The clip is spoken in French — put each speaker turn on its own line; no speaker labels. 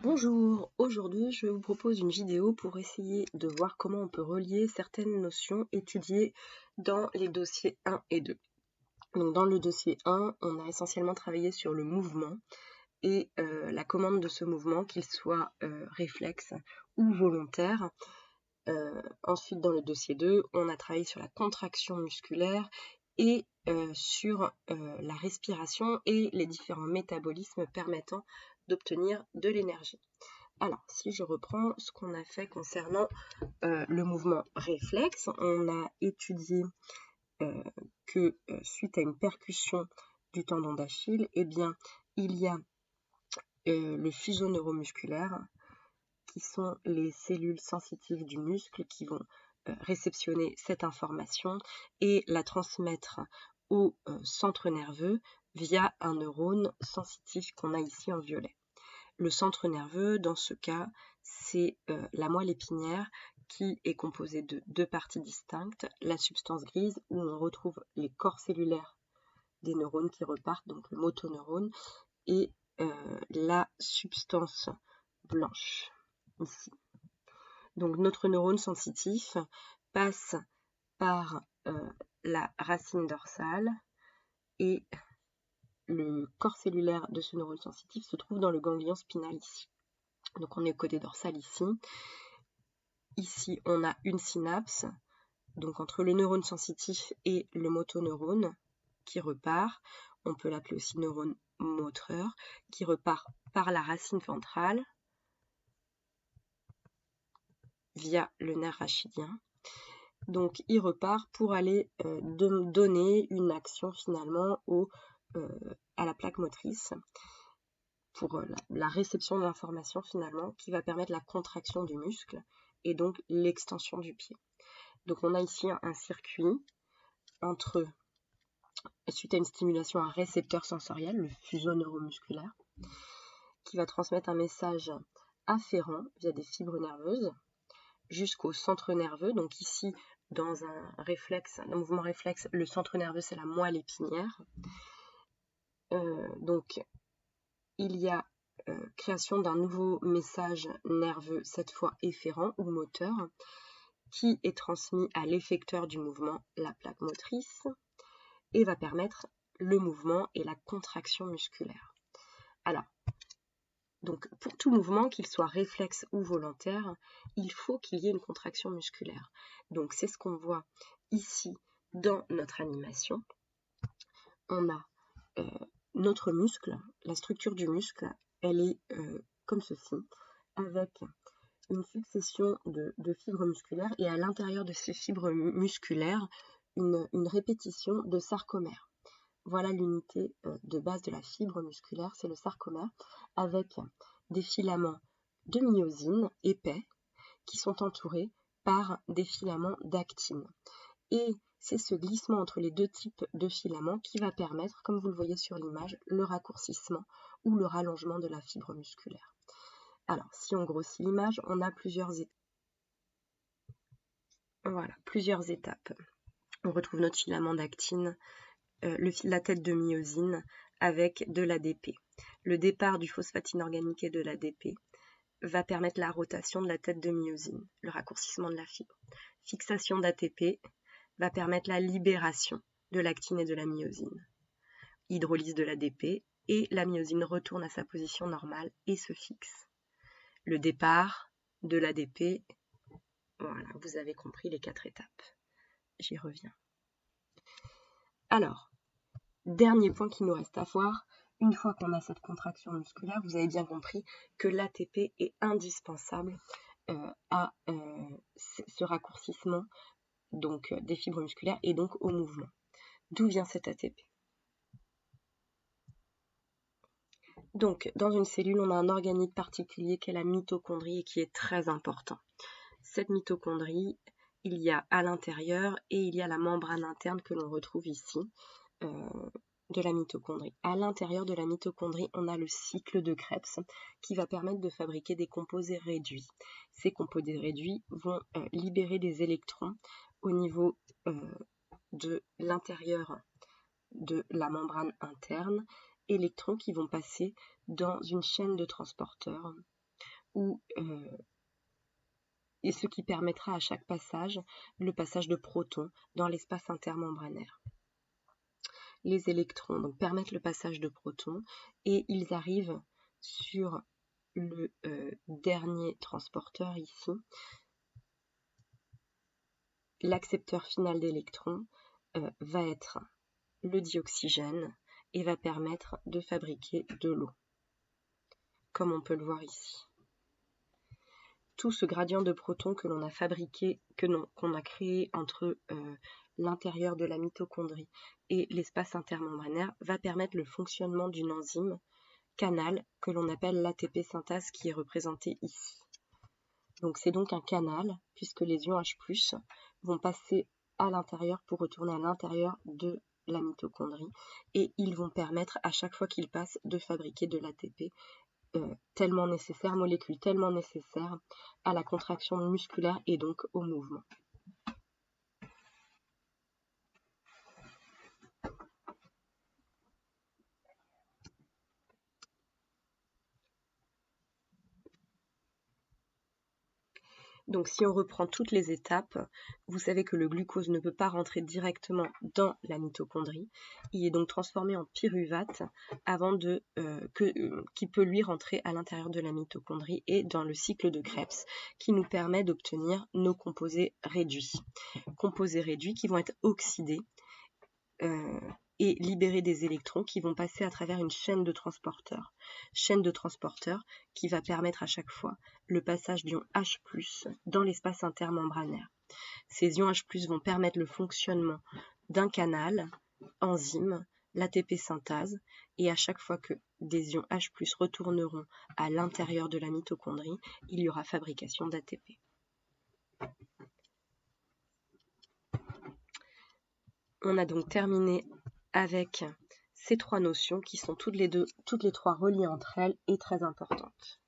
Bonjour, aujourd'hui je vous propose une vidéo pour essayer de voir comment on peut relier certaines notions étudiées dans les dossiers 1 et 2. Donc dans le dossier 1, on a essentiellement travaillé sur le mouvement et la commande de ce mouvement, qu'il soit réflexe ou volontaire. Ensuite dans le dossier 2, on a travaillé sur la contraction musculaire et sur la respiration et les différents métabolismes permettant d'obtenir de l'énergie. Alors, si je reprends ce qu'on a fait concernant le mouvement réflexe, on a étudié que suite à une percussion du tendon d'Achille, eh bien, il y a le fuseau neuromusculaire, qui sont les cellules sensitives du muscle qui vont réceptionner cette information et la transmettre au centre nerveux via un neurone sensitif qu'on a ici en violet. Le centre nerveux, dans ce cas, c'est la moelle épinière qui est composée de deux parties distinctes, la substance grise où on retrouve les corps cellulaires des neurones qui repartent, donc le motoneurone, et la substance blanche, ici. Donc notre neurone sensitif passe par la racine dorsale et le corps cellulaire de ce neurone sensitif se trouve dans le ganglion spinal ici. Donc on est au côté dorsal ici. Ici, on a une synapse, donc entre le neurone sensitif et le motoneurone qui repart. On peut l'appeler aussi neurone moteur, qui repart par la racine ventrale via le nerf rachidien. Donc il repart pour aller donner une action finalement à la plaque motrice pour la réception de l'information finalement qui va permettre la contraction du muscle et donc l'extension du pied. Donc on a ici un circuit suite à une stimulation, un récepteur sensoriel, le fuseau neuromusculaire, qui va transmettre un message afférent via des fibres nerveuses jusqu'au centre nerveux. Donc ici, dans un mouvement réflexe, le centre nerveux, c'est la moelle épinière. Donc, il y a création d'un nouveau message nerveux, cette fois efférent ou moteur, qui est transmis à l'effecteur du mouvement, la plaque motrice, et va permettre le mouvement et la contraction musculaire. Alors, donc pour tout mouvement, qu'il soit réflexe ou volontaire, il faut qu'il y ait une contraction musculaire. Donc c'est ce qu'on voit ici dans notre animation. On a notre muscle, la structure du muscle, elle est comme ceci, avec une succession de fibres musculaires et à l'intérieur de ces fibres musculaires, une répétition de sarcomères. Voilà l'unité de base de la fibre musculaire, c'est le sarcomère, avec des filaments de myosine épais qui sont entourés par des filaments d'actine. Et c'est ce glissement entre les deux types de filaments qui va permettre, comme vous le voyez sur l'image, le raccourcissement ou le rallongement de la fibre musculaire. Alors, si on grossit l'image, on a plusieurs étapes. Voilà, plusieurs étapes. On retrouve notre filament d'actine, la tête de myosine avec de l'ADP. Le départ du phosphate inorganique et de l'ADP va permettre la rotation de la tête de myosine, le raccourcissement de la fibre. Fixation d'ATP va permettre la libération de l'actine et de la myosine. Hydrolyse de l'ADP et la myosine retourne à sa position normale et se fixe. Le départ de l'ADP, voilà, vous avez compris les 4 étapes. J'y reviens. Alors, dernier point qu'il nous reste à voir, une fois qu'on a cette contraction musculaire, vous avez bien compris que l'ATP est indispensable à ce raccourcissement donc, des fibres musculaires et donc au mouvement. D'où vient cet ATP? Donc, dans une cellule, on a un organite particulier qui est la mitochondrie et qui est très important. Cette mitochondrie, il y a à l'intérieur et il y a la membrane interne que l'on retrouve ici de la mitochondrie. À l'intérieur de la mitochondrie, on a le cycle de Krebs qui va permettre de fabriquer des composés réduits. Ces composés réduits vont libérer des électrons au niveau de l'intérieur de la membrane interne, électrons qui vont passer dans une chaîne de transporteurs et ce qui permettra à chaque passage le passage de protons dans l'espace intermembranaire. Les électrons donc, permettent le passage de protons et ils arrivent sur le dernier transporteur ici. L'accepteur final d'électrons va être le dioxygène et va permettre de fabriquer de l'eau, comme on peut le voir ici. Tout ce gradient de protons que l'on a fabriqué, qu'on a créé entre l'intérieur de la mitochondrie et l'espace intermembranaire va permettre le fonctionnement d'une enzyme canal que l'on appelle l'ATP synthase qui est représenté ici. Donc c'est donc un canal puisque les ions H+ vont passer à l'intérieur pour retourner à l'intérieur de la mitochondrie et ils vont permettre à chaque fois qu'ils passent de fabriquer de l'ATP tellement nécessaire, molécule tellement nécessaire à la contraction musculaire et donc au mouvement. Donc si on reprend toutes les étapes, vous savez que le glucose ne peut pas rentrer directement dans la mitochondrie. Il est donc transformé en pyruvate avant qui peut lui rentrer à l'intérieur de la mitochondrie et dans le cycle de Krebs qui nous permet d'obtenir nos composés réduits. Composés réduits qui vont être oxydés et libérer des électrons qui vont passer à travers une chaîne de transporteurs. Chaîne de transporteurs qui va permettre à chaque fois le passage d'ions H+ dans l'espace intermembranaire. Ces ions H+ vont permettre le fonctionnement d'un canal, enzyme, l'ATP synthase, et à chaque fois que des ions H+ retourneront à l'intérieur de la mitochondrie, il y aura fabrication d'ATP. On a donc terminé avec ces trois notions qui sont toutes les trois reliées entre elles et très importantes.